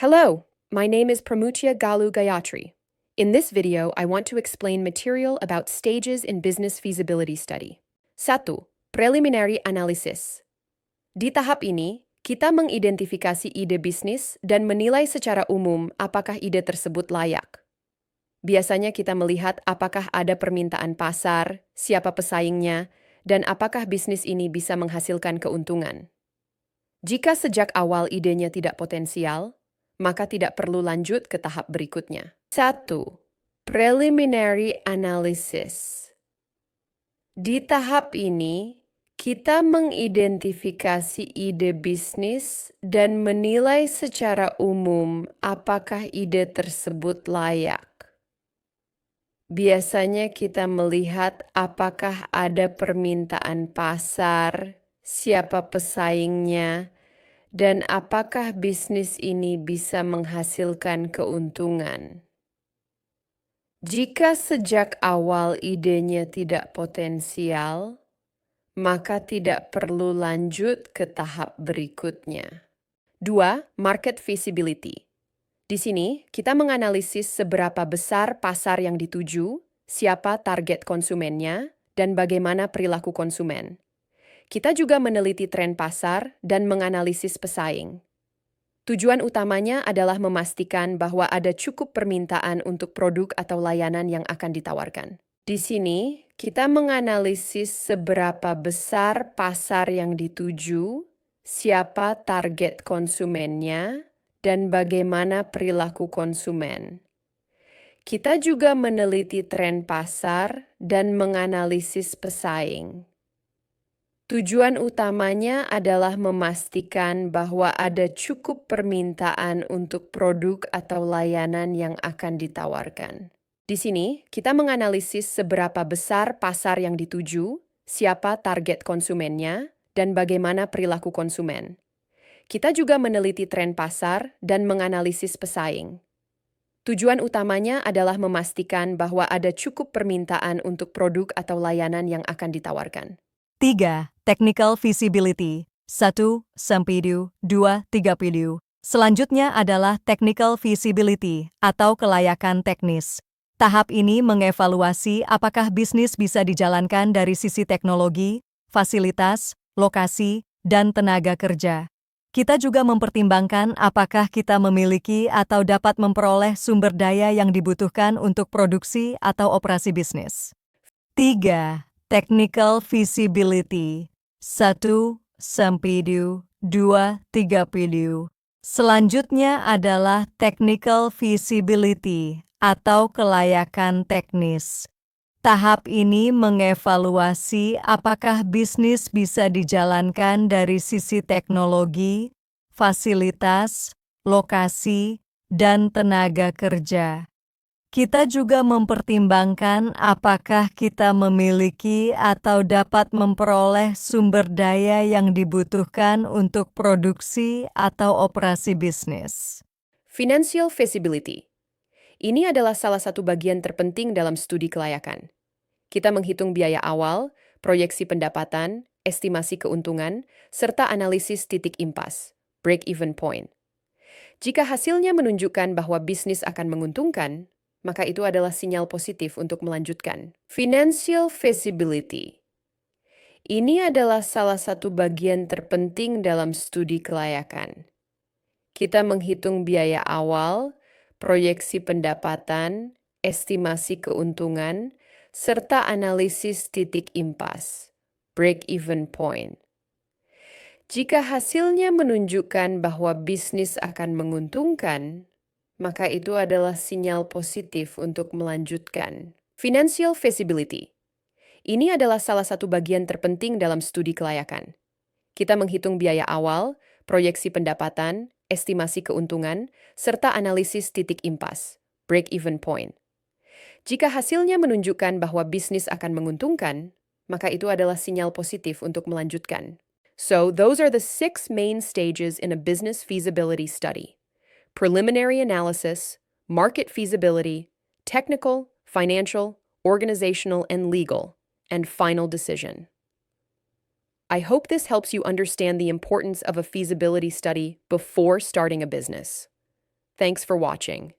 Hello, my name is Pramuchya Galu Gayatri. In this video, I want to explain material about stages in business feasibility study. 1. Preliminary analysis. Di tahap ini, kita mengidentifikasi ide bisnis dan menilai secara umum apakah ide tersebut layak. Biasanya kita melihat apakah ada permintaan pasar, siapa pesaingnya, dan apakah bisnis ini bisa menghasilkan keuntungan. Jika sejak awal idenya tidak potensial, maka tidak perlu lanjut ke tahap berikutnya. 1. Preliminary analysis. Di tahap ini, kita mengidentifikasi ide bisnis dan menilai secara umum apakah ide tersebut layak. Biasanya kita melihat apakah ada permintaan pasar, siapa pesaingnya, dan apakah bisnis ini bisa menghasilkan keuntungan. Jika sejak awal idenya tidak potensial, maka tidak perlu lanjut ke tahap berikutnya. 2. Market feasibility. Di sini, kita menganalisis seberapa besar pasar yang dituju, siapa target konsumennya, dan bagaimana perilaku konsumen. Kita juga meneliti tren pasar dan menganalisis pesaing. Tujuan utamanya adalah memastikan bahwa ada cukup permintaan untuk produk atau layanan yang akan ditawarkan. Di sini, kita menganalisis seberapa besar pasar yang dituju, siapa target konsumennya, dan bagaimana perilaku konsumen. Kita juga meneliti tren pasar dan menganalisis pesaing. Tujuan utamanya adalah memastikan bahwa ada cukup permintaan untuk produk atau layanan yang akan ditawarkan. Di sini, kita menganalisis seberapa besar pasar yang dituju, siapa target konsumennya, dan bagaimana perilaku konsumen. Kita juga meneliti tren pasar dan menganalisis pesaing. Tujuan utamanya adalah memastikan bahwa ada cukup permintaan untuk produk atau layanan yang akan ditawarkan. 3. Technical feasibility. 1. Sampidu. 2. 3. Selanjutnya adalah technical feasibility atau kelayakan teknis. Tahap ini mengevaluasi apakah bisnis bisa dijalankan dari sisi teknologi, fasilitas, lokasi, dan tenaga kerja. Kita juga mempertimbangkan apakah kita memiliki atau dapat memperoleh sumber daya yang dibutuhkan untuk produksi atau operasi bisnis. 3. Technical feasibility. 1. Sampidu. 2. 3. Selanjutnya adalah technical feasibility atau kelayakan teknis. Tahap ini mengevaluasi apakah bisnis bisa dijalankan dari sisi teknologi, fasilitas, lokasi, dan tenaga kerja. Kita juga mempertimbangkan apakah kita memiliki atau dapat memperoleh sumber daya yang dibutuhkan untuk produksi atau operasi bisnis. Financial feasibility. Ini adalah salah satu bagian terpenting dalam studi kelayakan. Kita menghitung biaya awal, proyeksi pendapatan, estimasi keuntungan, serta analisis titik impas, break-even point. Jika hasilnya menunjukkan bahwa bisnis akan menguntungkan, maka itu adalah sinyal positif untuk melanjutkan. Financial feasibility. Ini adalah salah satu bagian terpenting dalam studi kelayakan. Kita menghitung biaya awal, proyeksi pendapatan, estimasi keuntungan, serta analisis titik impas, break-even point. Jika hasilnya menunjukkan bahwa bisnis akan menguntungkan, maka itu adalah sinyal positif untuk melanjutkan. Financial feasibility. Ini adalah salah satu bagian terpenting dalam studi kelayakan. Kita menghitung biaya awal, proyeksi pendapatan, estimasi keuntungan, serta analisis titik impas, break-even point. Jika hasilnya menunjukkan bahwa bisnis akan menguntungkan, maka itu adalah sinyal positif untuk melanjutkan. So, those are the 6 main stages in a business feasibility study. Preliminary analysis, market feasibility, technical, financial, organizational, and legal, and final decision. I hope this helps you understand the importance of a feasibility study before starting a business. Thanks for watching.